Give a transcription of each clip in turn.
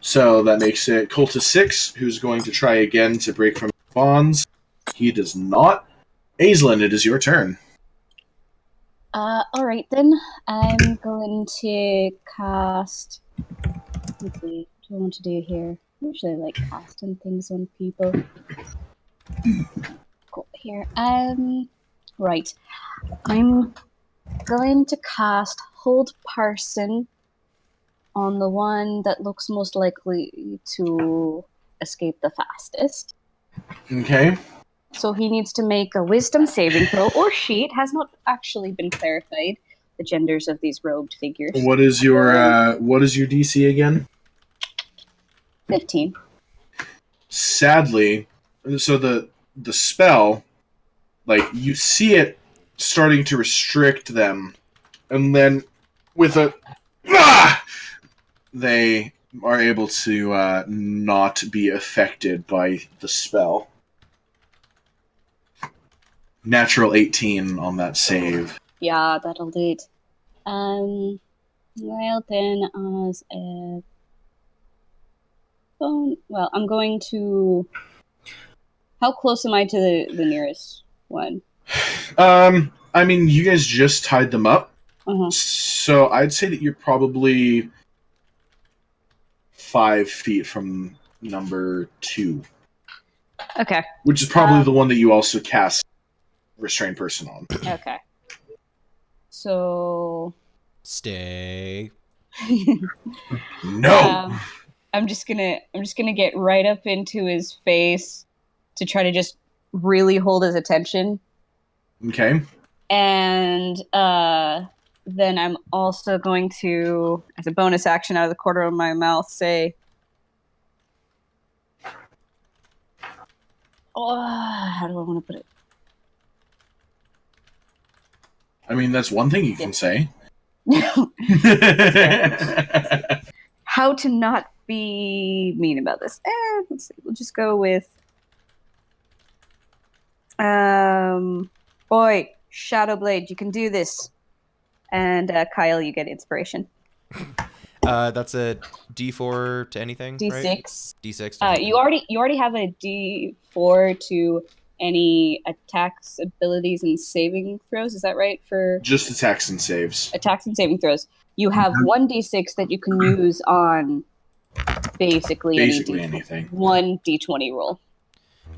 So that makes it Cultist 6, who's going to try again to break from bonds. He does not. Aislinn, it is your turn. Alright then. I'm going to cast... Let's see, what do I want to do here? I usually like casting things on people. Go here. Right. I'm going to cast Hold Person on the one that looks most likely to escape the fastest. Okay. So he needs to make a wisdom saving throw, or she. It has not actually been clarified, the genders of these robed figures. What is your DC again? 15. Sadly, so the spell, like, you see it starting to restrict them, and then with a they are able to not be affected by the spell. Natural 18 on that save. Yeah, that'll do it. Well then, as a phone, well, I'm going to. How close am I to the nearest one? I mean, you guys just tied them up, Uh-huh. so I'd say that you're probably 5 feet from number 2. Okay. Which is probably the one that you also cast Restrain Person on. Okay. So... Stay. No! I'm just gonna get right up into his face to try to just really hold his attention. Okay. And then I'm also going to, as a bonus action out of the corner of my mouth, say, how do I want to put it? I mean, that's one thing you can say. How to not be mean about this? Let's see. We'll just go with, boy, Shadowblade, you can do this. And Kyle, you get inspiration. That's a D4 to anything, D6. Right? D6. To you already have a D4 to any attacks, abilities, and saving throws. Is that right? For just attacks and saves. Attacks and saving throws. You have one D6 that you can use on basically anything. One D20 roll.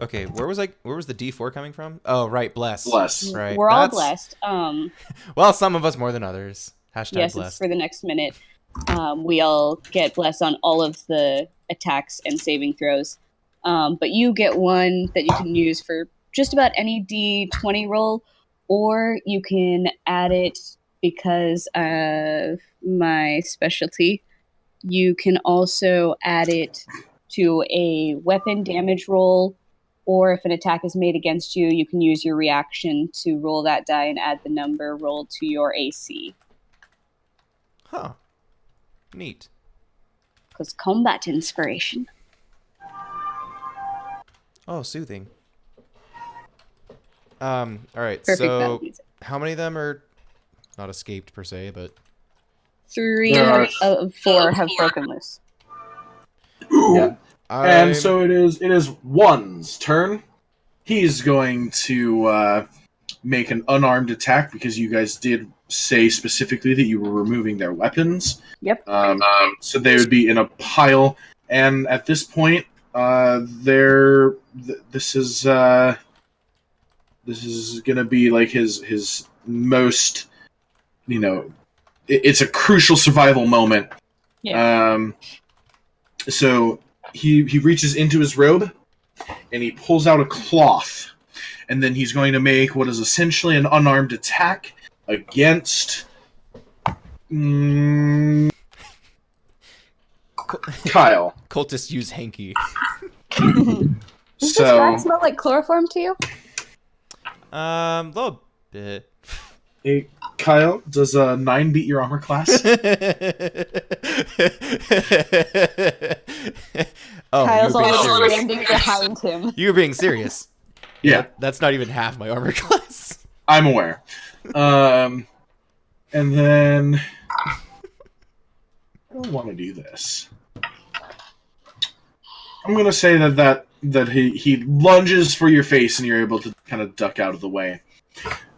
Okay, where was the D4 coming from? Oh, right, bless. Bless. Right. We're all blessed. Well, some of us more than others. Hashtag yes, blessed. it's for the next minute. We all get blessed on all of the attacks and saving throws. But you get one that you can use for just about any D20 roll, or you can add it because of my specialty. You can also add it to a weapon damage roll, or if an attack is made against you, you can use your reaction to roll that die and add the number rolled to your AC. Huh. Neat. Because combat inspiration. Oh, soothing. All right. Perfect so how many of them are not escaped per se, but 3 out of 4 have broken loose. Yeah. And so it is One's turn. He's going to make an unarmed attack because you guys did say specifically that you were removing their weapons. Yep. So they would be in a pile, and at this point, this is gonna be like his most, it's a crucial survival moment. Yeah. So he reaches into his robe and he pulls out a cloth, and then he's going to make what is essentially an unarmed attack against Kyle. Cultists use hanky. Does this rag smell like chloroform to you? A little bit. Hey, Kyle, does 9 beat your armor class? Oh, Kyle's already standing behind him. You were being serious. Yeah. That's not even half my armor class. I'm aware. And then I don't want to do this. I'm gonna say that he lunges for your face and you're able to kind of duck out of the way.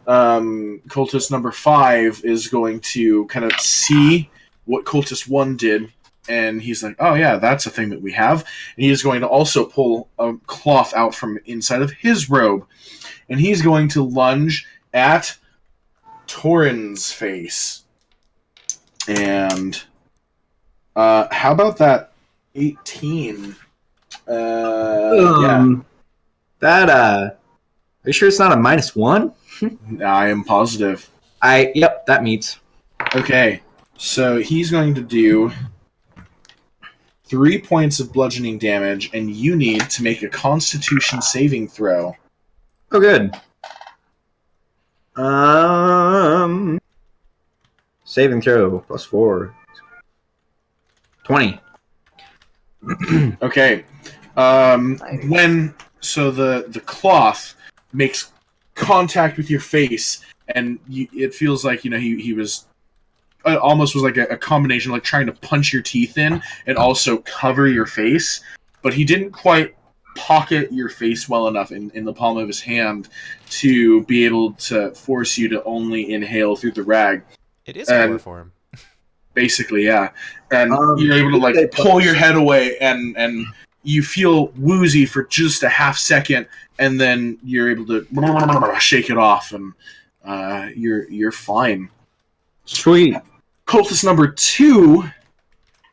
Cultist number 5 is going to kind of see what Cultist 1 did, and he's like, oh yeah, that's a thing that we have. And he is going to also pull a cloth out from inside of his robe, and he's going to lunge at Torin's face. And how about that 18? Yeah. That are you sure it's not a -1? I am positive. Yep, that meets. Okay, so he's going to do 3 points of bludgeoning damage, and you need to make a Constitution saving throw. Oh, good. Saving throw +4. 20. Okay. The cloth makes contact with your face, and it feels like he was almost was like a combination, like trying to punch your teeth in and also cover your face, but he didn't quite pocket your face well enough in the palm of his hand to be able to force you to only inhale through the rag. It is chloroform. Basically, yeah. And you're able to pull your head away, and you feel woozy for just a half second, and then you're able to shake it off, and you're fine. Sweet. Cultist number 2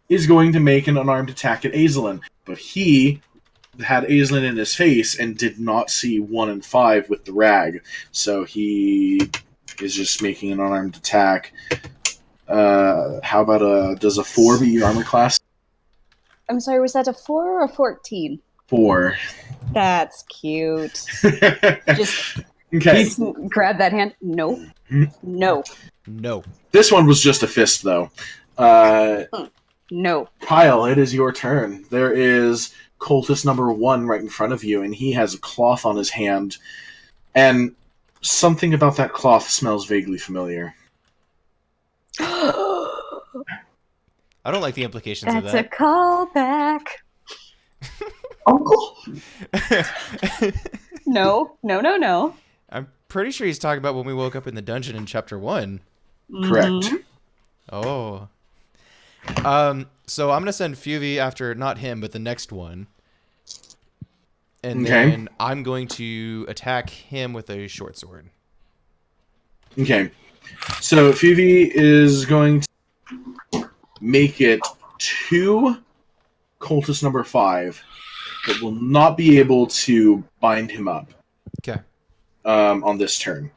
is going to make an unarmed attack at Aislinn, but he had Aislinn in his face and did not see 1 and 5 with the rag, so he is just making an unarmed attack. How about does a 4 beat your armor class? I'm sorry, was that a 4 or a 14? 4. That's cute. Just Okay. grab that hand. No. No. No. This one was just a fist, though. No. Kyle, it is your turn. There is cultist number 1 right in front of you, and he has a cloth on his hand, and something about that cloth smells vaguely familiar. I don't like the implications of That's that. a callback. Uncle? No. I'm pretty sure he's talking about when we woke up in the dungeon in chapter 1. Correct. Mm-hmm. Oh. So I'm gonna send Fuvy after not him, but the next one. And then I'm going to attack him with a short sword. Okay. So Phoebe is going to make it 2 cultist number 5, but will not be able to bind him up. Okay. On this turn.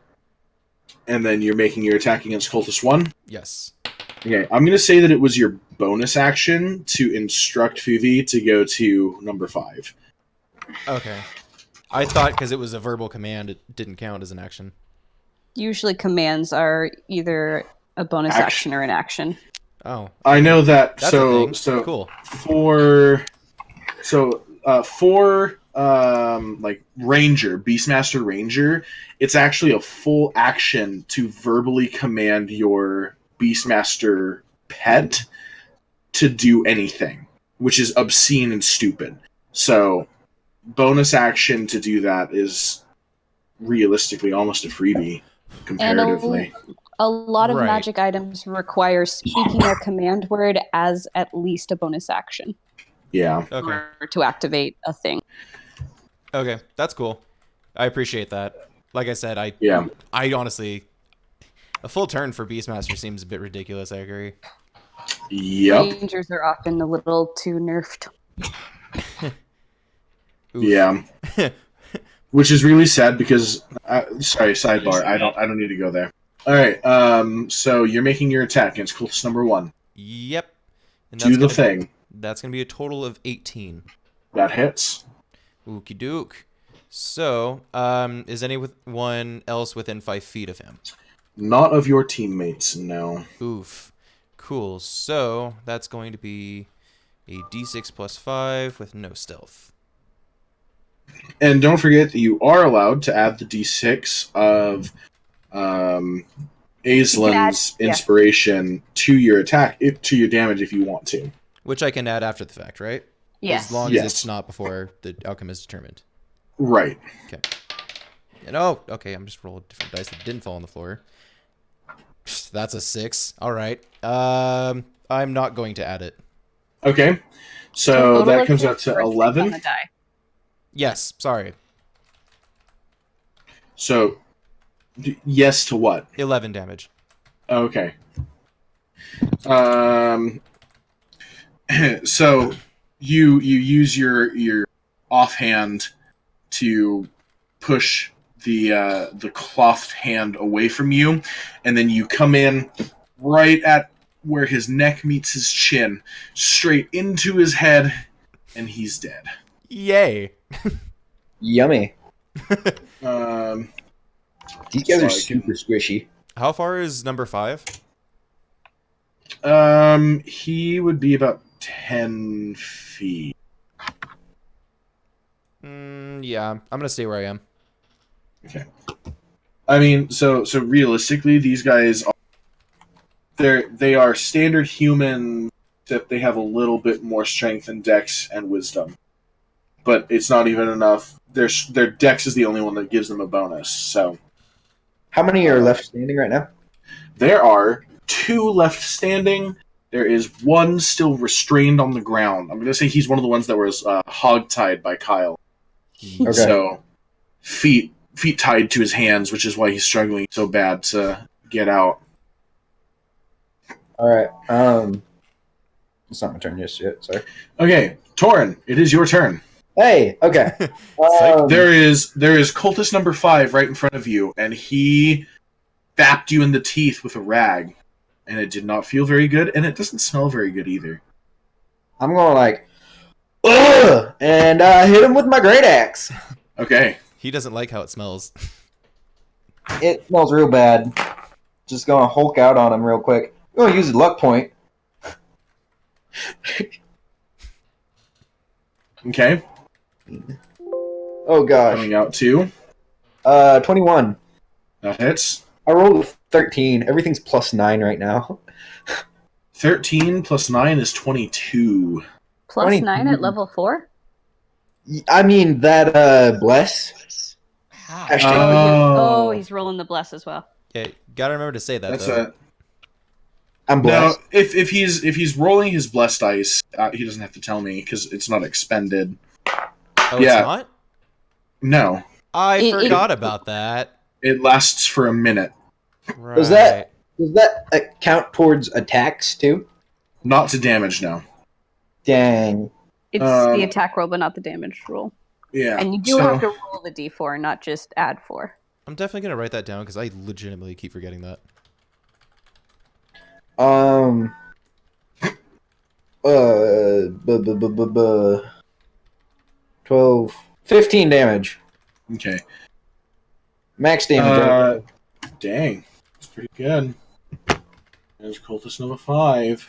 And then you're making your attack against cultist 1? Yes. Okay, I'm going to say that it was your bonus action to instruct Phoebe to go to number 5. Okay. I thought because it was a verbal command, it didn't count as an action. Usually commands are either a bonus action or an action. Oh. I know that. That's so a thing. so Cool. for Ranger, Beastmaster Ranger, it's actually a full action to verbally command your Beastmaster pet to do anything, which is obscene and stupid. So bonus action to do that is realistically almost a freebie comparatively. And a lot of Right. magic items require speaking a command word as at least a bonus action Yeah. Okay. to activate a thing. Okay. That's cool. I appreciate that. Like I said, I honestly, a full turn for Beastmaster seems a bit ridiculous. I agree. Yep. Rangers are often a little too nerfed. Oof. Yeah. Which is really sad because sorry, sidebar. I don't need to go there. All right. So you're making your attack against cultist number 1. Yep. And Do the thing. That's gonna be a total of 18. That hits. Okie doke. So, is anyone else within 5 feet of him? Not of your teammates, no. Oof. Cool. So, that's going to be a d6 plus 5 with no stealth. And don't forget that you are allowed to add the d6 of Aislinn's inspiration to your attack, to your damage if you want to. Which I can add after the fact, right? Yes. As long as it's not before the outcome is determined. Right. Okay. And okay, I'm just rolling different dice that didn't fall on the floor. That's a 6. All right. I'm not going to add it. Okay. So that comes out to 11. Yes, sorry. So, yes to what? 11 damage. Okay. So you use your offhand to push the clothed hand away from you, and then you come in right at where his neck meets his chin, straight into his head, and he's dead. Yay! Yummy. These guys are super squishy. How far is number 5? He would be about 10 feet. Yeah, I'm gonna stay where I am. Okay. I mean, so realistically, these guys they are standard humans, except they have a little bit more strength and dex and wisdom. But it's not even enough. Their dex is the only one that gives them a bonus. So, how many are left standing right now? There are 2 left standing. There is 1 still restrained on the ground. I'm going to say he's one of the ones that was hog-tied by Kyle. Okay. So, feet tied to his hands, which is why he's struggling so bad to get out. All right. It's not my turn just yet. Sorry. Okay, Torin, it is your turn. Hey. Okay. There is cultist number 5 right in front of you, and he bapped you in the teeth with a rag, and it did not feel very good, and it doesn't smell very good either. I'm going ugh, and hit him with my great axe. Okay. He doesn't like how it smells. It smells real bad. Just gonna Hulk out on him real quick. I'm gonna use a luck point. Okay. Oh gosh. Coming out to 21. That hits. I rolled a 13. Everything's +9 right now. 13 plus 9 is 22. Plus 22. 9 at level 4? I mean, that, bless. He's rolling the bless as well. Yeah, gotta remember to say that. That's though. I'm blessed. No, if he's rolling his blessed dice, he doesn't have to tell me because it's not expended. Oh, yeah. It's not? No. I forgot about that. It lasts for a minute. Right. Does that count towards attacks too? Not to damage, no. Dang. It's the attack roll, but not the damage roll. Yeah. And you do have to roll the d4, not just add 4. I'm definitely gonna write that down because I legitimately keep forgetting that. 12, 15 damage. Okay. Max damage. Dang. That's pretty good. There's cultist number 5.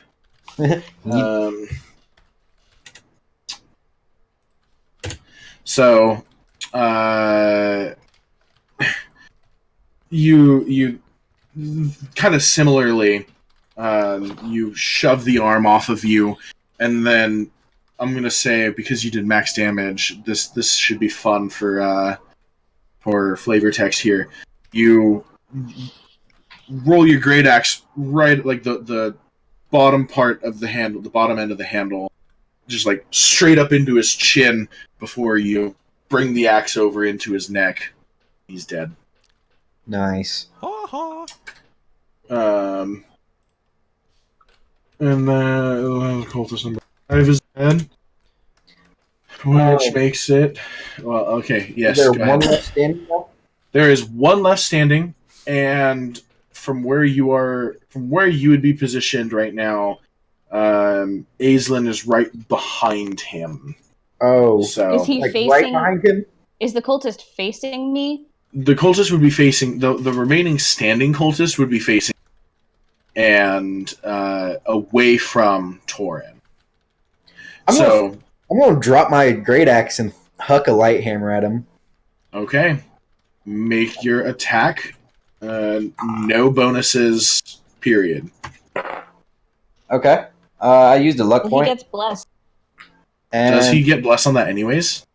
So, you kind of similarly, you shove the arm off of you, and then I'm gonna say because you did max damage, this should be fun for flavor text here. You roll your great axe right like the bottom part of the handle, the bottom end of the handle, just like straight up into his chin before you bring the axe over into his neck. He's dead. Nice. And then cultist number 5 is dead, which makes it okay. Yes. Is there one left standing now? There is one left standing, and from where you would be positioned right now, Aislinn is right behind him. Oh, so is he facing right behind him? Is the cultist facing me? The cultist would be facing the remaining standing cultist would be facing and away from Torin. I'm gonna drop my great axe and huck a light hammer at him. Okay, make your attack. No bonuses. Period. Okay. I used a luck point. He gets blessed. And does he get blessed on that anyways?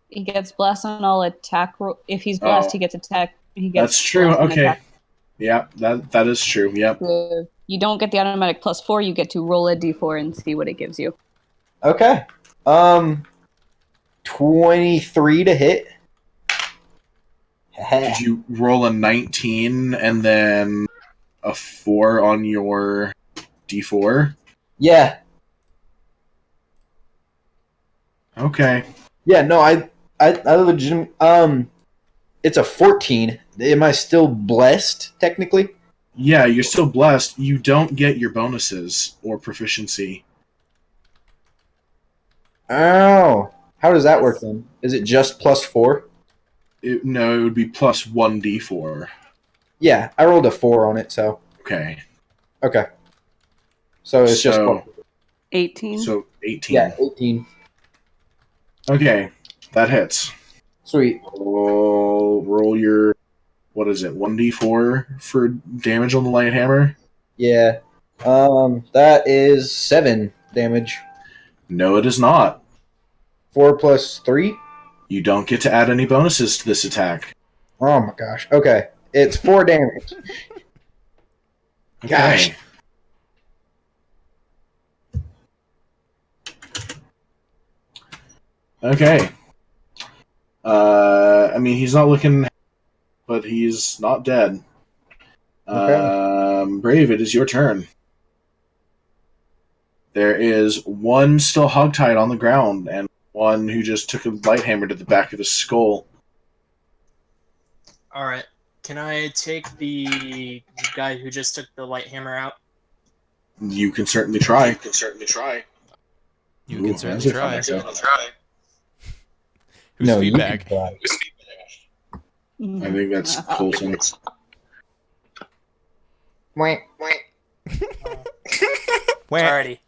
He gets blessed on all attack roll. If he's blessed, he gets attack. He gets That's true. blessed on Okay. attack. Yeah, that is true. Yep. You don't get the automatic +4. You get to roll a d4 and see what it gives you. Okay. 23 to hit. Did you roll a 19 and then a 4 on your d4? Yeah. Okay. Yeah, no, I legitimately, it's a 14. Am I still blessed, technically? Yeah, you're still blessed. You don't get your bonuses or proficiency. Oh. How does that work then? Is it just +4? No, it would be plus 1d4. Yeah, I rolled a 4 on it, so. Okay. Okay. So it's just 18. So 18. Yeah, 18. Okay, that hits. Sweet. Roll your, what is it, 1d4 for damage on the light hammer? Yeah. That is 7 damage. No, it is not. 4 plus 3? You don't get to add any bonuses to this attack. Oh my gosh. Okay. It's 4 damage. Okay. Gosh. Okay. I mean, he's not looking, but he's not dead. Okay. Brave, it is your turn. There is one still hogtied on the ground, and one who just took a light hammer to the back of his skull. Alright. Can I take the guy who just took the light hammer out? You can certainly try. You can certainly try. Who's No, feedback? you can try. I think that's Colton. Wah. Alrighty.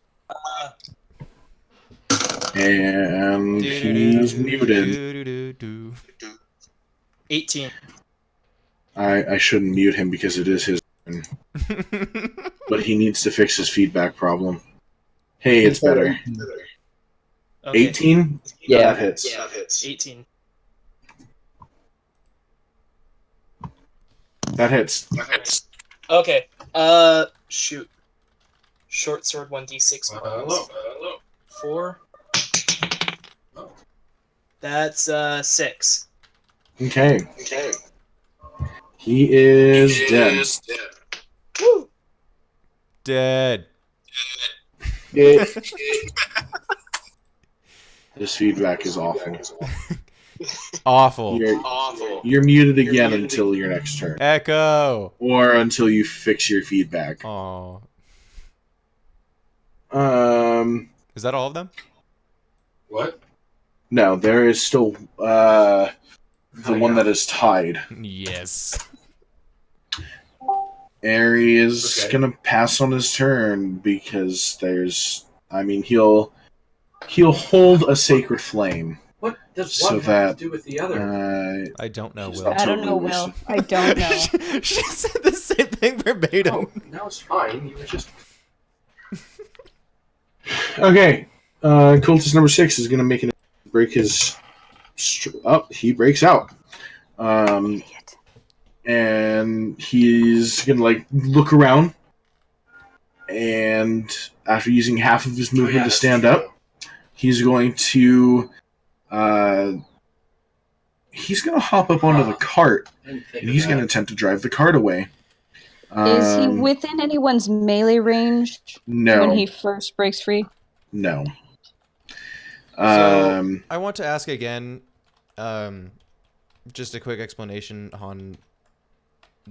And he's muted. 18. I shouldn't mute him because it is his turn. But he needs to fix his feedback problem. Hey, it's better. Okay. 18? Yeah. That hits. 18. That hits. Okay. Shoot. Short sword 1d6 plus 4. That's 6. Okay. He is dead. Woo! Dead. This feedback is awful. Awful. You're muted again until your next turn. Echo. Or until you fix your feedback. Oh. Is Is that all of them? What? No, there is still the one that is tied. Yes. Aerie is gonna pass on his turn because he'll hold a sacred flame. What does So one have to do with the other? I don't know, She's Will. not I don't know, Will. I don't know. She said the same thing verbatim. Oh, no, it's fine. You were just... Okay, cultist number 6 is gonna make an break his. He breaks out. And he's gonna look around, and after using half of his movement to stand up, he's going to hop up onto the cart, and he's going to attempt to drive the cart away. Is he within anyone's melee range No. when he first breaks free? No. So I want to ask again, just a quick explanation on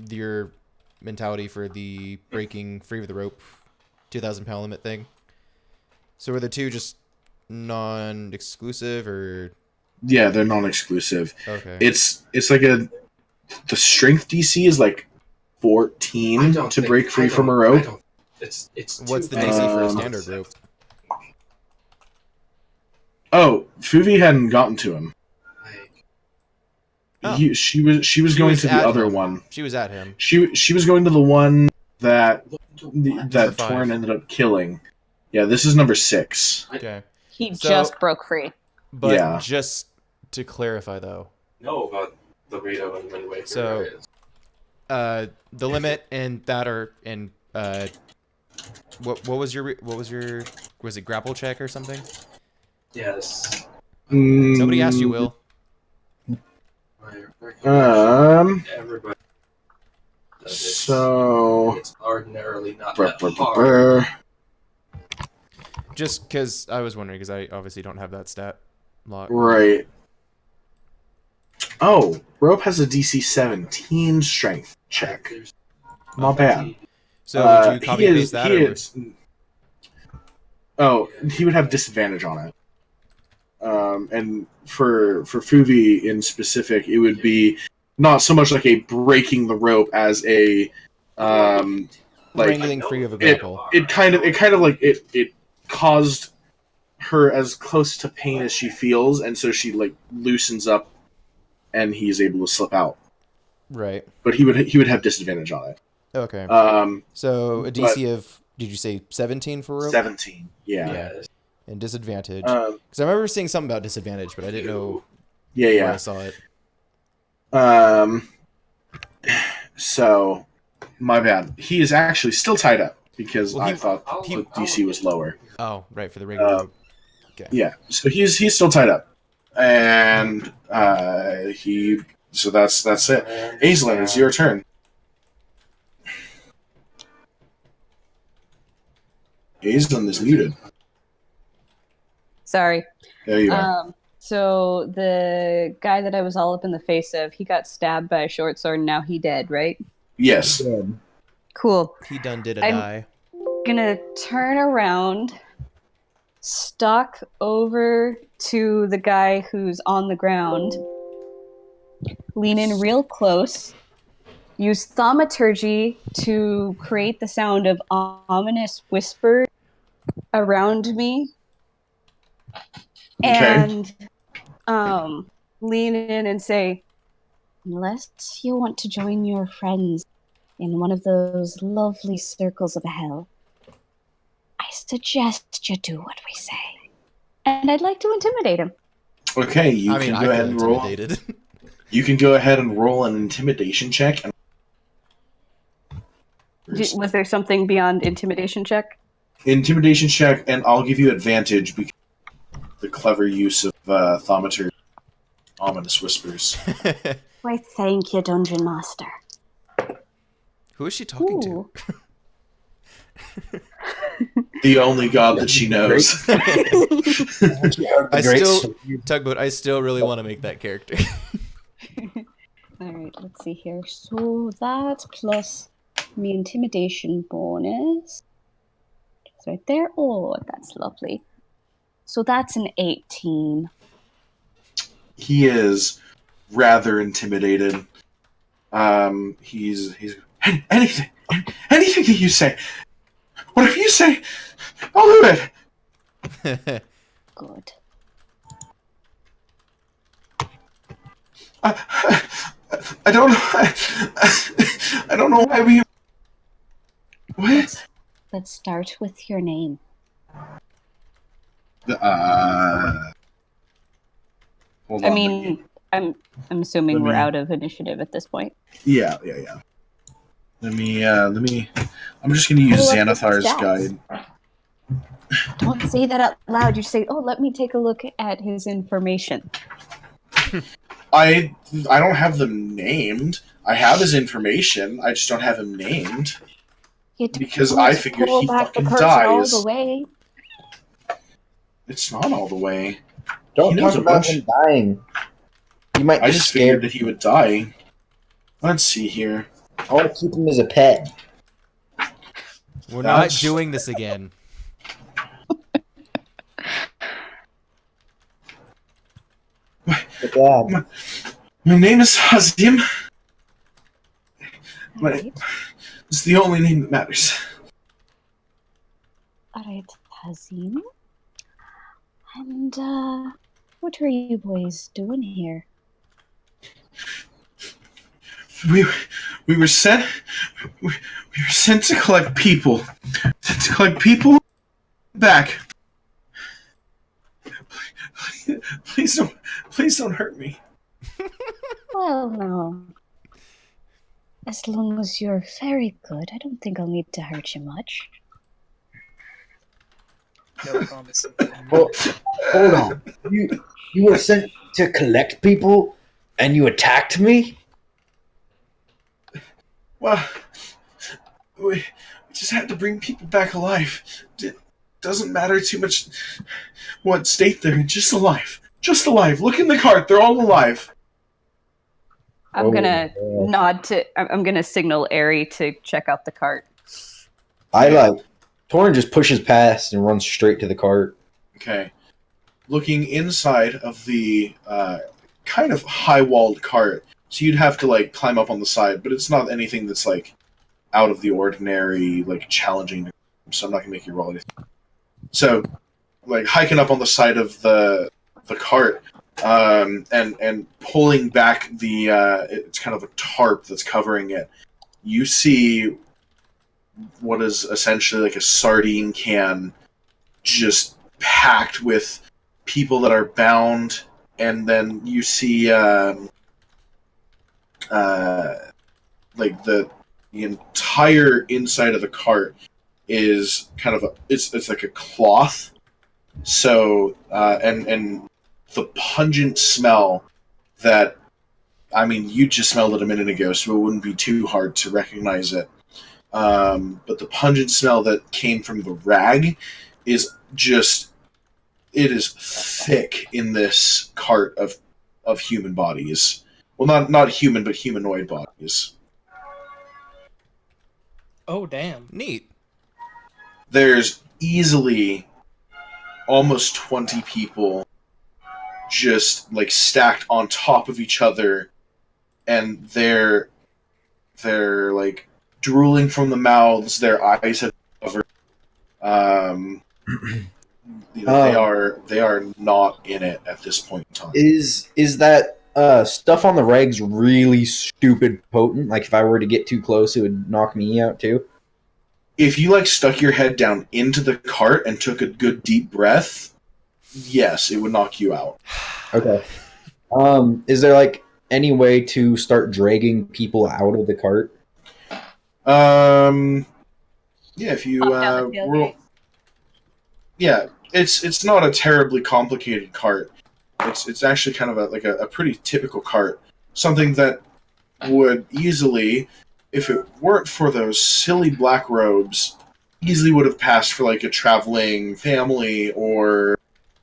your mentality for the breaking free with the rope 2,000-pound limit thing. So are the two just non-exclusive, or? Yeah, they're non-exclusive. Okay. It's like the strength DC is 14 to break free from a rope. It's What's the DC for a standard rope? Oh, Fuvi hadn't gotten to him. Oh. She was going to the other one. She was at him. She was going to the one that Torn ended up killing. Yeah, this is number 6. Okay. He So- just broke free. But Yeah. just to clarify, though, Know about the Rito and Wind Waker. So- right? the limit and that are in what was your was it grapple check or something? Yes. Nobody asked you, Will. My recollection, everybody does it. So. And it's ordinarily not Brr, that brr, brr, hard. brr. Just because I was wondering, because I obviously don't have that stat lock. Right. Oh, Rope has a DC 17 strength check. There's Not bad. So would you copy he paste is, that? he Or is, Oh, he would have disadvantage on it. And for Fuvi in specific, it would be not so much like a breaking the rope as a like wrangling free of a grapple? it kind of like it caused her as close to pain as she feels, and so she like loosens up, and he's able to slip out. Right. But he would have disadvantage on it. Okay. So a but- DC of, did you say 17 for rope? 17. Yeah. Yes. And disadvantage. Because I remember seeing something about disadvantage, but I didn't know Yeah. where I saw it. So, my bad. He is actually still tied up because Well, I he- thought he- the DC was lower. Oh, right, for the regular rope. Okay. Yeah, so he's still tied up, and so that's it. Aislinn, it's your turn. Aislinn is muted. Sorry. There you are. So the guy that I was all up in the face of, he got stabbed by a short sword and now he dead, right? Yes. Cool. He done did a I'm- die. Gonna turn around, stalk over to the guy who's on the ground, lean in real close, use thaumaturgy to create the sound of ominous whisper around me, and lean in and say, unless you want to join your friends in one of those lovely circles of hell, I suggest you do what we say. And I'd like to intimidate him. Okay, you I mean, can I go ahead feel and roll. intimidated. You can go ahead and roll an intimidation check. Was there something beyond intimidation check? Intimidation check, and I'll give you advantage because of the clever use of thaumaturgy, ominous whispers. Why, thank you, Dungeon Master. Who is she talking Ooh. The only god that she knows. Tugboat, I still really want to make that character. Alright, let's see here. So that's plus me intimidation bonus. It's right there. Oh, that's lovely. So that's an 18. He is rather intimidated. He's anything that you say. Whatever you say, I'll do it. Good. I don't know. I don't know why we. What? Let's start with your name. Hold I on, mean, I'm assuming we're out of initiative at this point. yeah. Let me. I'm just gonna use Pull up the Xanathar's stats. guide. Don't say that out loud. You say, "Oh, let me take a look at his information." I don't have them named. I have his information. I just don't have him named. Because I figured pull he back the fucking curtain all dies. the way. It's not all the way. Don't He knows talk a about bunch. him dying. You might I be just figured scared. that he would die. Let's see here. I want to keep him as a pet. We're That's- not doing this again. But Dad, My name is Hazim. But Alright, it's the only name that matters. alright, Hazim. And what are you boys doing here? We were sent to collect people. To collect people back. please don't hurt me. Well, no. As long as you're very good, I don't think I'll need to hurt you much. No promise. Well, hold on. You were sent to collect people, and you attacked me? Well, we just had to bring people back alive. It doesn't matter too much what state they're in. Just alive. Just alive. Look in the cart. They're all alive. I'm gonna nod to. I'm gonna signal Airy to check out the cart. Torin just pushes past and runs straight to the cart. Okay. Looking inside of the kind of high-walled cart, so you'd have to like climb up on the side, but it's not anything that's like out of the ordinary, like challenging. So I'm not gonna make you roll anything. So, like hiking up on the side of the cart, and pulling back the it's kind of a tarp that's covering it. You see what is essentially like a sardine can, just packed with people that are bound, and then you see like the entire inside of the cart is kind of it's like a cloth. So and the pungent smell that, I mean, you just smelled it a minute ago, so it wouldn't be too hard to recognize it. But the pungent smell that came from the rag is just, it is thick in this cart of human bodies. Well, not human, but humanoid bodies. Oh, damn. Neat. There's easily almost 20 people just like stacked on top of each other, and they're like drooling from the mouths. Their eyes have covered. They are not in it at this point in time. Is that stuff on the regs really stupid potent? Like, if I were to get too close, it would knock me out too? If you like stuck your head down into the cart and took a good deep breath, yes, it would knock you out. Okay. Is there like any way to start dragging people out of the cart? Yeah, if you roll. Yeah, it's not a terribly complicated cart. It's actually kind of a pretty typical cart. Something that would easily, if it weren't for those silly black robes, easily would have passed for like a traveling family or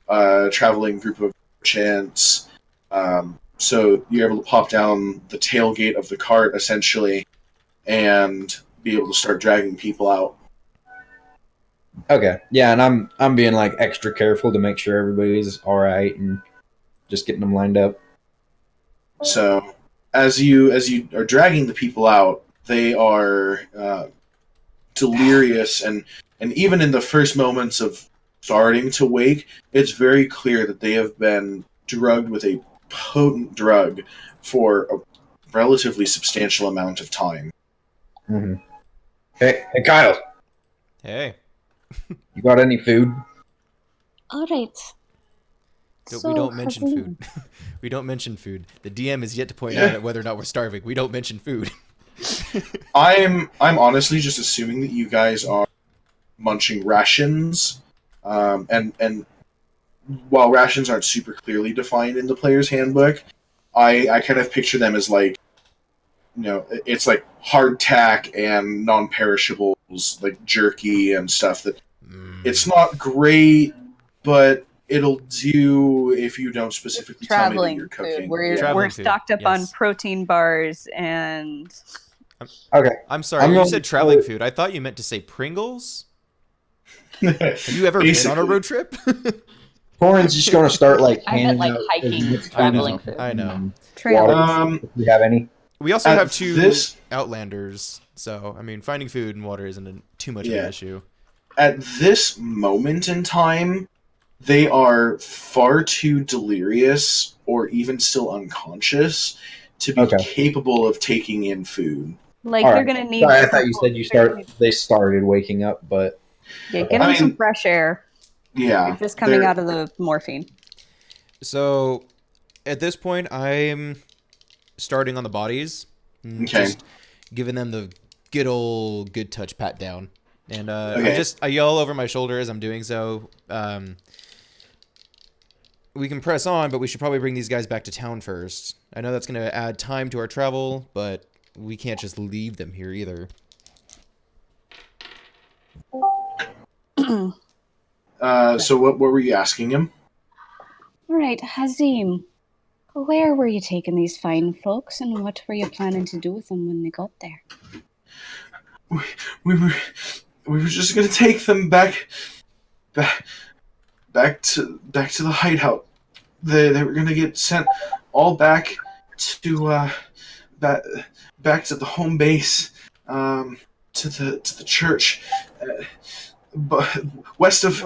a traveling group of merchants. So you're able to pop down the tailgate of the cart essentially and be able to start dragging people out. Okay, yeah, and I'm being like extra careful to make sure everybody's all right and just getting them lined up. So as you are dragging the people out, they are delirious, and even in the first moments of starting to wake, it's very clear that they have been drugged with a potent drug for a relatively substantial amount of time. Mm-hmm. Hey, Kyle. Hey. You got any food? All right. We don't mention food. We don't mention food. The DM is yet to point out whether or not we're starving. We don't mention food. I'm honestly just assuming that you guys are munching rations, and while rations aren't super clearly defined in the player's handbook, I kind of picture them as like, it's like hardtack and non-perishables, like jerky and stuff that it's not great, but it'll do if you don't specifically tell me that you're cooking. We're stocked up on protein bars and... Okay. I'm sorry, you said traveling food. I thought you meant to say Pringles? Have you ever been on a road trip? Torin's just going to start like I meant like hiking, traveling food. I know. Trailers. If you have any. We also have two Outlanders, so, I mean, finding food and water isn't too much of an issue. At this moment in time, they are far too delirious or even still unconscious to be capable of taking in food. Like, you're going to need... Sorry, I thought you said they started waking up, but... Yeah, get them some fresh air. Yeah. They're just coming out of the morphine. So, at this point, I'm starting on the bodies. Okay. Just giving them the good touch pat down. And I yell over my shoulder as I'm doing so. We can press on, but we should probably bring these guys back to town first. I know that's going to add time to our travel, but we can't just leave them here either. So what were you asking him? All right, Hazim, where were you taking these fine folks, and what were you planning to do with them when they got there? We were just gonna take them back to the hideout. They were gonna get sent all back to back to the home base, to the church, but west of.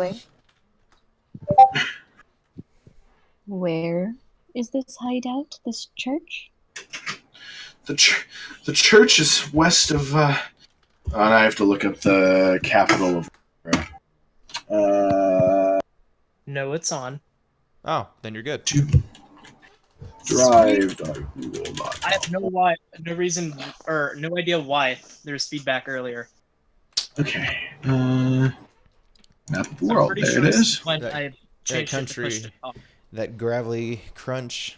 Where is this hideout? This church? The church is west of. And I have to look up the capital of. No, it's on. Oh, then you're good. Drive. I have no reason, or no idea why there's feedback earlier. Okay. Map of the world. There Sure it is. when That- I changed it to push country. it up. That gravelly crunch.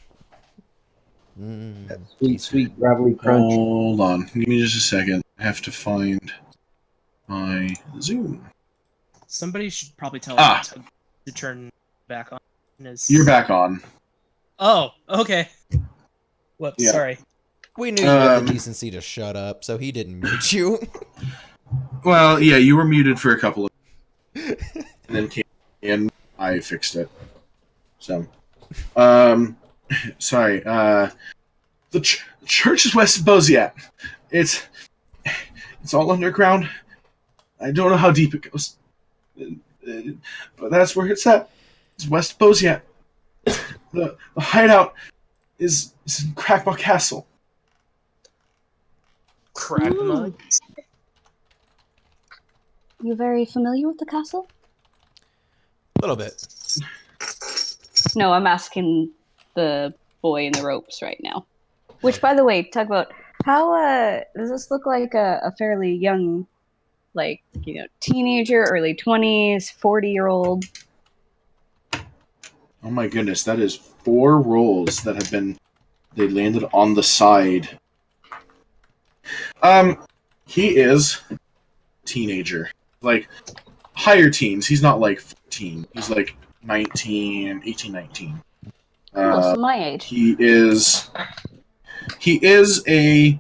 That sweet gravelly crunch. Hold on. Give me just a second. I have to find my Zoom. Somebody should probably tell Tug to turn back on. You're back on. Oh, okay. Whoops, Yeah. sorry. We knew you had the decency to shut up, so he didn't mute you. Well, yeah, you were muted for a couple of and then came in. I fixed it. So, sorry. The church is west of Boziat. It's all underground. I don't know how deep it goes, but that's where it's at. It's west of Boziat. The hideout is in Crackball Castle. Crackball. You very familiar with the castle? A little bit. No, I'm asking the boy in the ropes right now. Which, by the way, talk about how does this look like a fairly young, like, teenager, early 20s, 40-year-old? Oh my goodness, that is 4 rolls that have been... They landed on the side. He is teenager. Like, higher teens. He's not like 14. He's like 19, 18, 19. Close to my age. He is a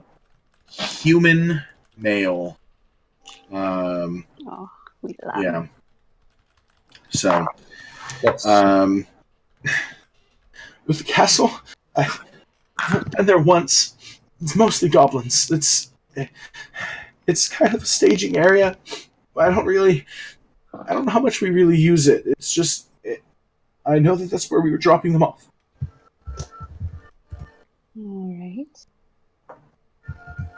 human male. Oh, we love Yeah. So, That's with the castle, I've been there once. It's mostly goblins. It's kind of a staging area. But I don't know how much we really use it. It's just, I know that that's where we were dropping them off. All right.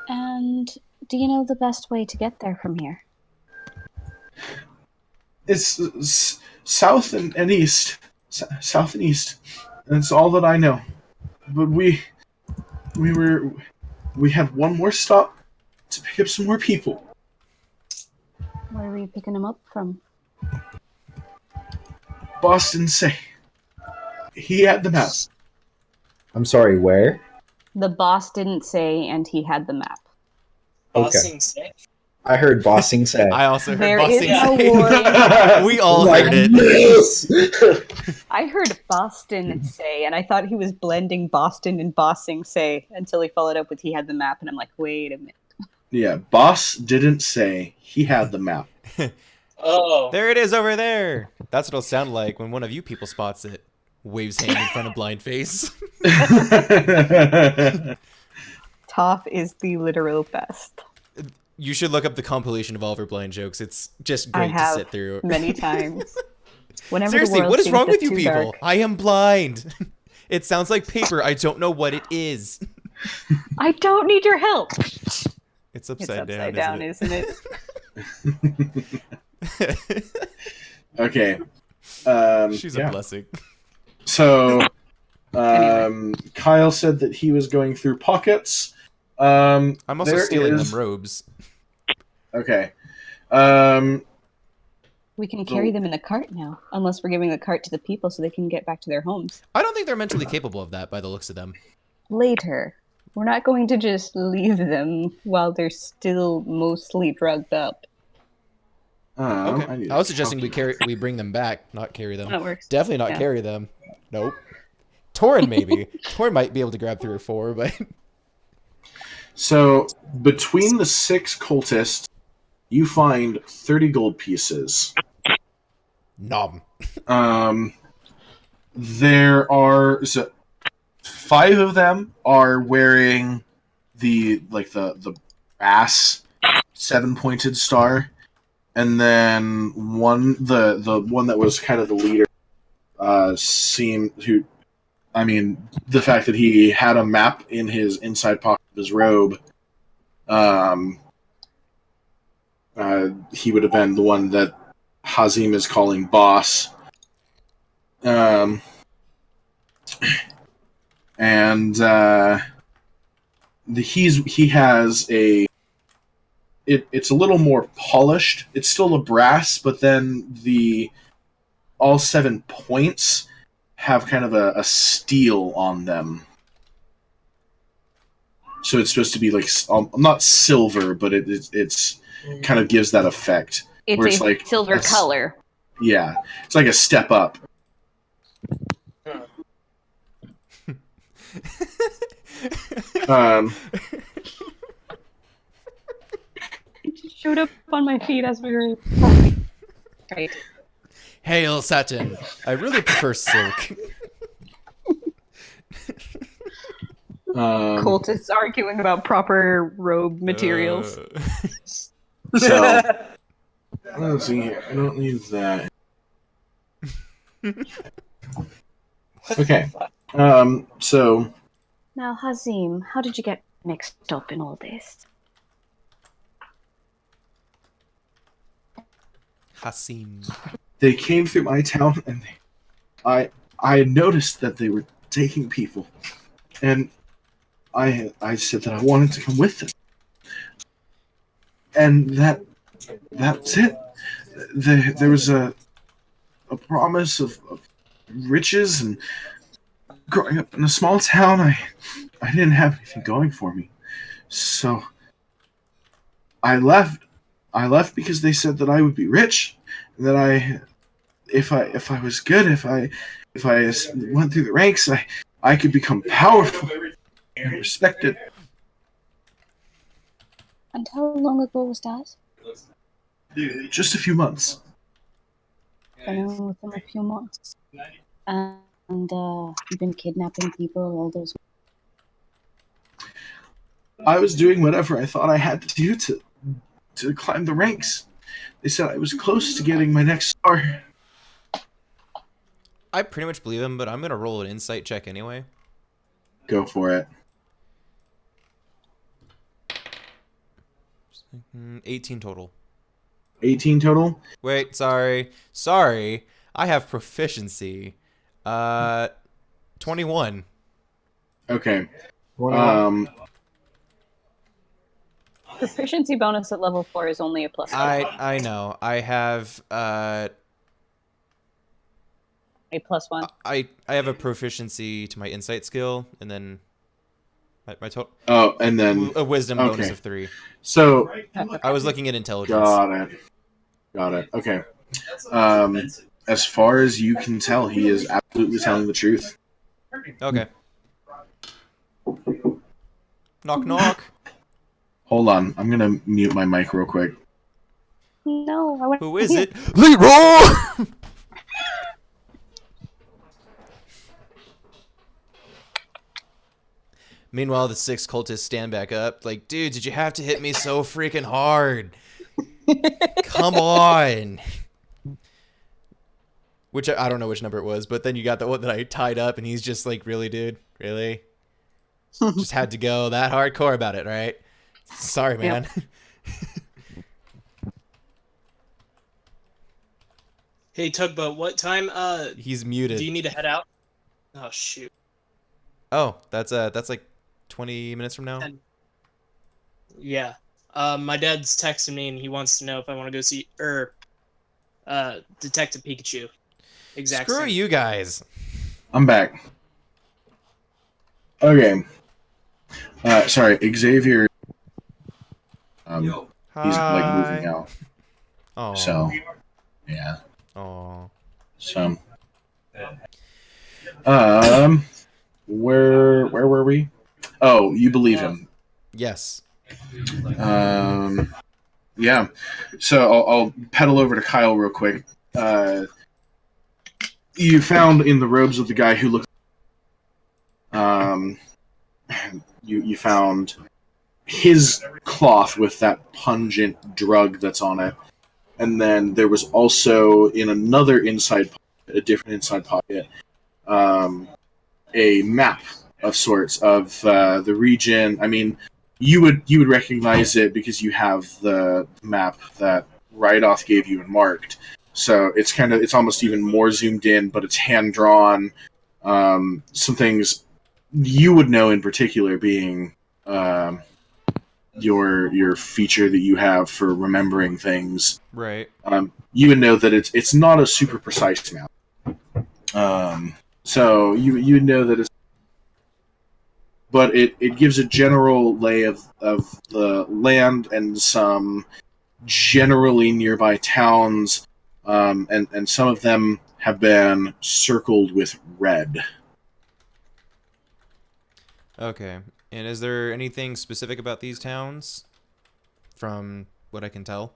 And do you know the best way to get there from here? It's south and east. South and east. That's all that I know. But we had one more stop to pick up some more people. Where were you picking them up from? Boston say he had the map. I'm sorry, where? The boss didn't say, and he had the map. Okay. Bossing sick. I heard bossing say. I also heard There bossing is no say. warning. We all Like heard it. this! I heard Boston say, and I thought he was blending Boston and bossing say until he followed up with he had the map, and I'm like, wait a minute. Yeah, boss didn't say he had the map. Oh. There it is over there. That's what it'll sound like when one of you people spots it. Waves hand in front of blind face. Toph is the literal best. You should look up the compilation of all of her blind jokes. It's just great to have sit through. many times. Whenever Seriously, the world what is seems wrong a with bit you too people? dark. I am blind. It sounds like paper. I don't know what it is. I don't need your help. It's It's upside upside down, down, isn't it? Okay. She's yeah. a blessing. So Kyle said that he was going through pockets. I'm also stealing them robes. Okay. We can carry them in the cart now, unless we're giving the cart to the people so they can get back to their homes. I don't think they're mentally capable of that by the looks of them. Later. We're not going to just leave them while they're still mostly drugged up. Okay. I was suggesting we bring them back, not carry them. That works. Definitely not carry them. Nope. Torin maybe. Torin might be able to grab 3 or 4, but... So, between the 6 cultists, you find 30 gold pieces. Nom. There are... So, 5 of them are wearing the brass 7-pointed star, and then the one that was kind of the leader the fact that he had a map in his inside pocket of his robe, he would have been the one that Hazim is calling boss. He has a... It's a little more polished. It's still a brass, but then all 7 points have kind of a steel on them. So it's supposed to be like not silver, but it's kind of gives that effect. It's like silver color. Yeah, it's like a step up. It just showed up on my feet as we were talking. Right. Hail satin. I really prefer silk. Cultists arguing about proper robe materials. So, let's see here. I don't need that. Okay. So... Now, Hazim, how did you get mixed up in all this? Hasim. They came through my town, and I had noticed that they were taking people, and I said that I wanted to come with them, and that's it. There was a promise of riches, and growing up in a small town, I didn't have anything going for me, so I left. I left because they said that I would be rich, and that if I was good, if I went through the ranks, I could become powerful and respected. And how long ago was that? Just a few months. Been within a few months. And you've been kidnapping people all those. I was doing whatever I thought I had to do to climb the ranks. They said I was close to getting my next star. I pretty much believe him, but I'm gonna roll an insight check anyway. Go for it. 18 total. 18 total? Wait, sorry. I have proficiency. 21. Okay. Proficiency bonus at level 4 is only a plus 1. I know. I have A plus 1. I have a proficiency to my insight skill, and then my total. Oh, and then a wisdom bonus of 3. So I was looking at intelligence. Got it. Okay. As far as you can tell, he is absolutely telling the truth. Okay. Knock knock. Hold on, I'm gonna mute my mic real quick. No, I want. Who is it? Leroy! Meanwhile, the 6 cultists stand back up, like, dude, did you have to hit me so freaking hard? Come on. Which, I don't know which number it was, but then you got the one that I tied up, and he's just like, really, dude? Really? Just had to go that hardcore about it, right? Sorry, man. Yep. Hey, Tugboat, what time? He's muted. Do you need to head out? Oh, shoot. Oh, that's like 20 minutes from now. Yeah. My dad's texting me and he wants to know if I want to go see Detective Pikachu. Screw Same. you guys. I'm back. Okay. Sorry, Xavier. He's like moving out. Oh. So, yeah. Oh. So, where were we? Oh, you believe him? Yes. Yeah. So I'll pedal over to Kyle real quick. You found in the robes of the guy who looked. You found his cloth with that pungent drug that's on it, and then there was also in another inside pocket, a different inside pocket, a map of sorts of the region. I mean, you would recognize it because you have the map that RotOG gave you and marked. So it's almost even more zoomed in, but it's hand drawn. Some things you would know in particular being your feature that you have for remembering things. Right. You would know that it's not a super precise map. So you would know that it's, but it gives a general lay of the land and some generally nearby towns, and some of them have been circled with red. Okay. And is there anything specific about these towns from what I can tell?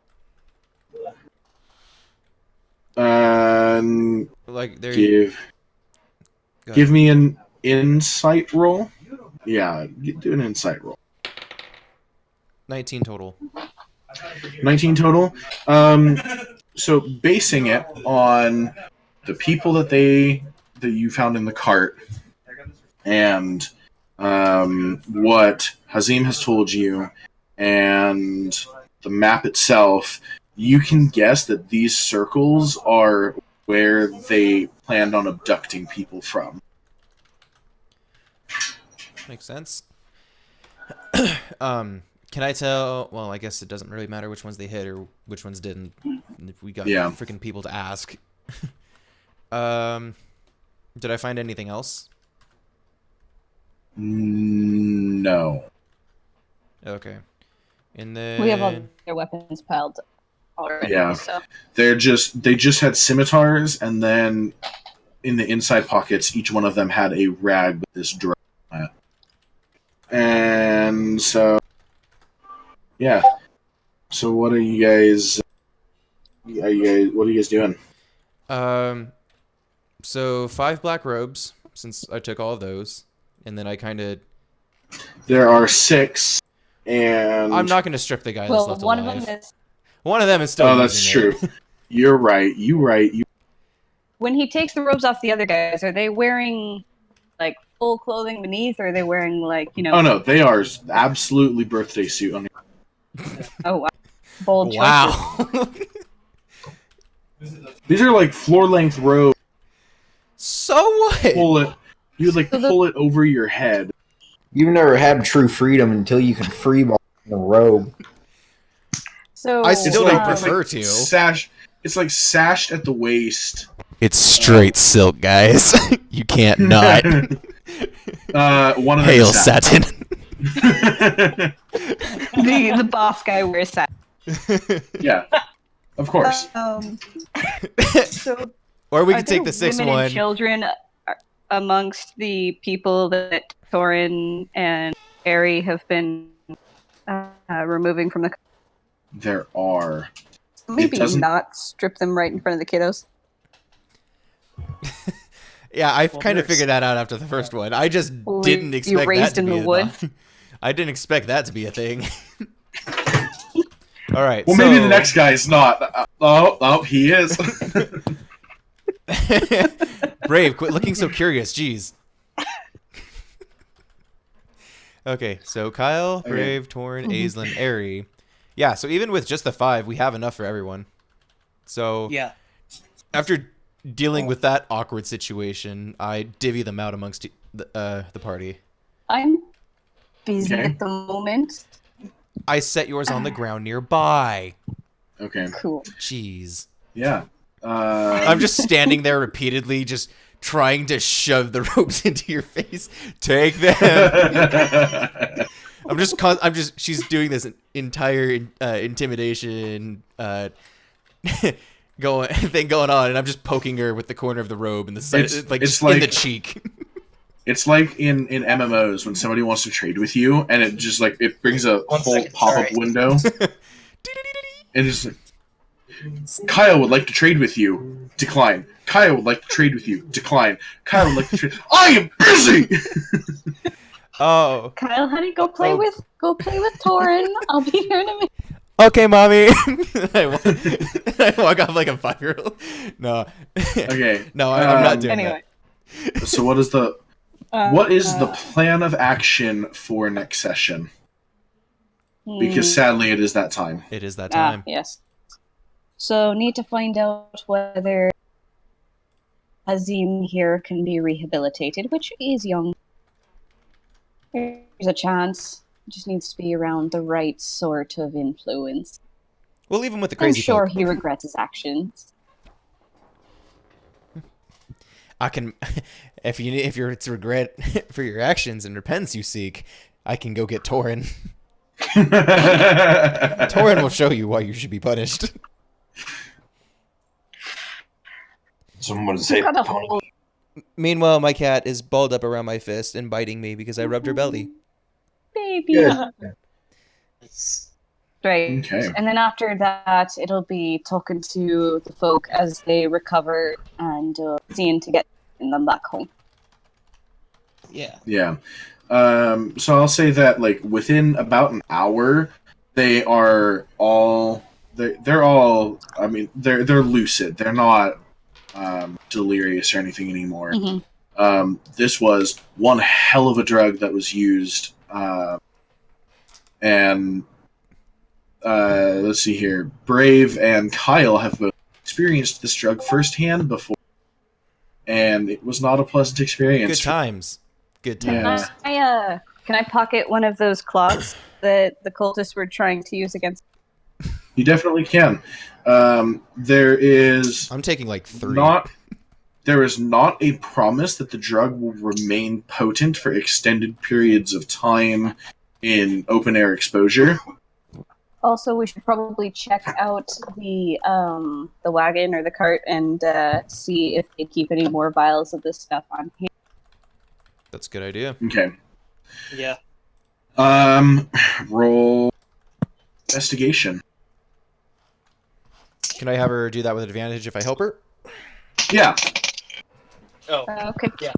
Like they're Give me an insight roll. Yeah, do an insight roll. 19 total. 19 total. So basing it on the people that you found in the cart and what Hazim has told you and the map itself, you can guess that these circles are where they planned on abducting people from. Makes sense. Can I tell? Well, I guess it doesn't really matter which ones they hit or which ones didn't. If we got freaking people to ask. Did I find anything else? No. Okay. And then we have all their weapons piled already. Yeah. So. They just had scimitars, and then in the inside pockets, each one of them had a rag with this drug on it. And so, yeah. So what are you guys? What are you guys doing? So 5 black robes, since I took all of those, and then I kind of. There are 6, and I'm not going to strip the guy that's left one alive. of them is. One of them is still. Oh, that's true. You're right. When he takes the robes off the other guys, are they wearing like full clothing beneath, or are they wearing like Oh no, they are absolutely birthday suit on. Oh wow, bold choices. Wow. These are like floor length robes. So what? You would pull it over your head. You've never had true freedom until you can freeball in a robe. So I still don't prefer to. It's like sashed at the waist. It's straight silk, guys. You can't not. One of them Hail is satin. the boss guy wears satin. Yeah, of course. So Or we could take the 6th women one. And children amongst the people that Thorin and Aerie have been removing from the. There are. Maybe not strip them right in front of the kiddos. Yeah, I kind of figured that out after the first one. I just didn't expect that to be I didn't expect that to be a thing. All right. Well, maybe the next guy is not. Oh, he is. Brave, quit looking so curious. Jeez. Okay, so Kyle, Brave, Torrin, Aislinn, Aerie. Yeah, so even with just the 5, we have enough for everyone. So yeah, after dealing with that awkward situation, I divvy them out amongst the party. I'm busy at the moment. I set yours on the ground nearby. Okay. Cool. Jeez. Yeah. I'm just standing there repeatedly, just trying to shove the ropes into your face. Take them. She's doing this entire intimidation going on, and I'm just poking her with the corner of the robe in the side, in the cheek. It's like in MMOs when somebody wants to trade with you, and it just like it brings a whole pop-up window, and it's like, Kyle would like to trade with you. Decline. Kyle would like to trade with you. Decline. Kyle would like to trade. I am busy. Oh, Kyle, honey, go play with Torin. I'll be here in a minute. Okay, mommy. I walk off like a 5-year-old. No. Okay. No, I'm not doing anyway. that. So what is the plan of action for next session? Because sadly, it is that time. It is that time. Yes. So need to find out whether Azim here can be rehabilitated, which is young. There's a chance. Just needs to be around the right sort of influence. We'll leave him with the crazy I'm sure folk. he regrets his actions. I can, if you're to regret for your actions and repentance you seek, I can go get Torin. Torin will show you why you should be punished. Someone say. Meanwhile, my cat is balled up around my fist and biting me because I rubbed her belly. Baby. Right. Okay. And then after that, it'll be talking to the folk as they recover and seeing to get them back home. Yeah. Yeah. So I'll say that like within about an hour, they're all. I mean, they're lucid. They're not delirious or anything anymore. Mm-hmm. This was one hell of a drug that was used, and let's see here. Brave and Kyle have both experienced this drug firsthand before, and it was not a pleasant experience. Good times. Good times. Yeah. Can I pocket one of those cloths that the cultists were trying to use against? You definitely can. There is. I'm taking like 3. There is not a promise that the drug will remain potent for extended periods of time in open air exposure. Also, we should probably check out the wagon or the cart and see if they keep any more vials of this stuff on hand. That's a good idea. Okay. Yeah. Roll investigation. Can I have her do that with advantage if I help her? Yeah. Oh. Okay. Yeah.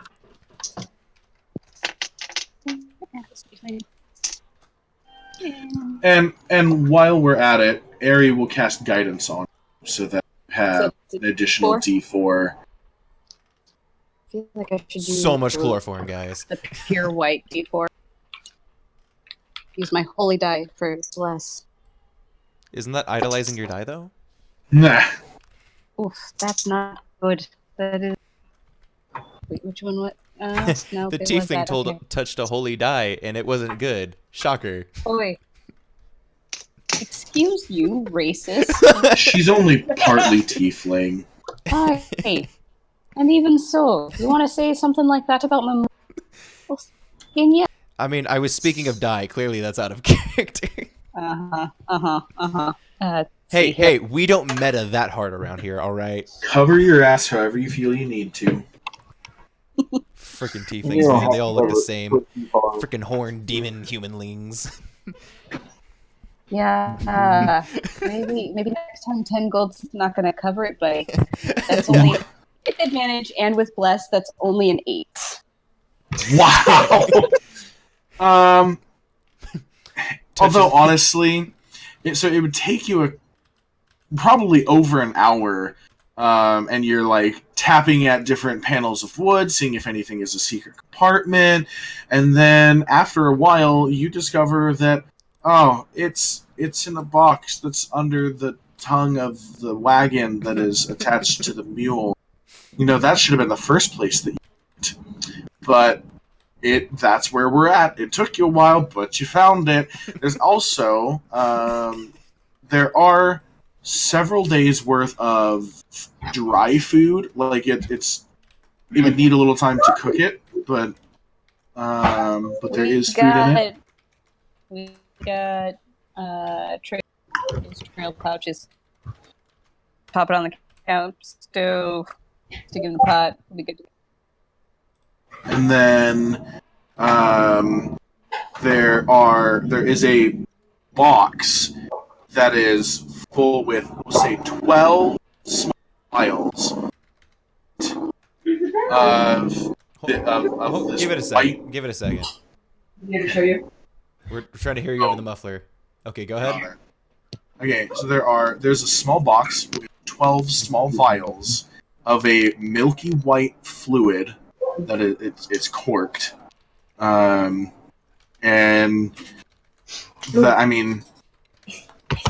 And while we're at it, Ari will cast guidance on you so that you have an additional D4. I feel like I should do So much chloroform, guys. the pure white D4. Use my holy die for less. Isn't that idolizing your die, though? Nah. Oof, that's not good. That is. Wait, which one? What? No, The it was tiefling that. Okay. touched a holy die, and it wasn't good. Shocker. Oh wait. Excuse you, racist. She's only partly tiefling. Hey, and even so, you want to say something like that about my skin yet? I mean, I was speaking of die. Clearly, that's out of character. Hey, we don't meta that hard around here, all right? Cover your ass however you feel you need to. Freaking tieflings, man. They all look the same. Freaking horned demon humanlings. Yeah, maybe next time 10 gold's not gonna cover it, but that's only with advantage and with bless. That's only an 8. Wow. Although honestly, it would take you probably over an hour, and you're like tapping at different panels of wood, seeing if anything is a secret compartment, and then after a while, you discover that it's in a box that's under the tongue of the wagon that is attached to the mule. that should have been the first place that you went. But that's where we're at. It took you a while, but you found it. There's also there are several days worth of dry food. Like it would need a little time to cook it, but there is food in it. We got trail pouches. Pop it on the camp stove. Stick it in the pot. We'll be good. And then there is a box that is full with, we'll say, 12 small vials of Give it a second. Give it a second. Need to show you. We're trying to hear you over the muffler. Okay, go ahead. Okay, so there's a small box with 12 small vials of a milky white fluid that it's corked, and that, I mean,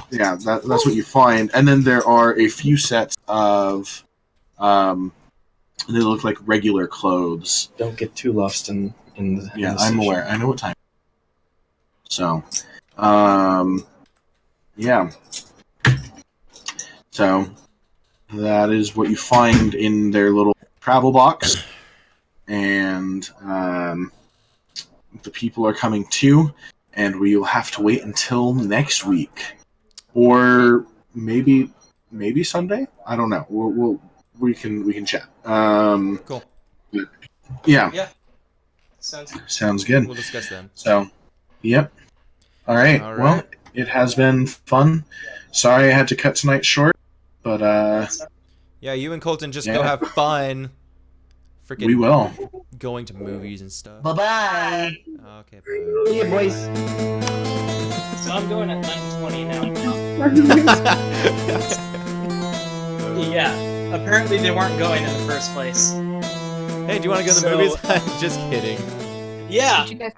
yeah, that's what you find. And then there are a few sets of they look like regular clothes. Don't get too lost in the Yeah, in the I'm station. aware. I know what time. So, yeah. So that is what you find in their little travel box, and the people are coming too, and we'll have to wait until next week, or maybe Sunday. I don't know. We can chat. Cool. Yeah. Yeah. Sounds Sounds good. We'll discuss them. So, yep. All right. All right. Well, it has been fun. Sorry I had to cut tonight short, but Yeah, you and Colton just Yeah. go have fun. Freaking we will. going to movies and stuff. Bye-bye. Okay. See you, boys. So I'm going at 9:20 now. Yeah. Apparently they weren't going in the first place. Hey, do you want to go to the So- movies? Just kidding. Yeah. Did you guys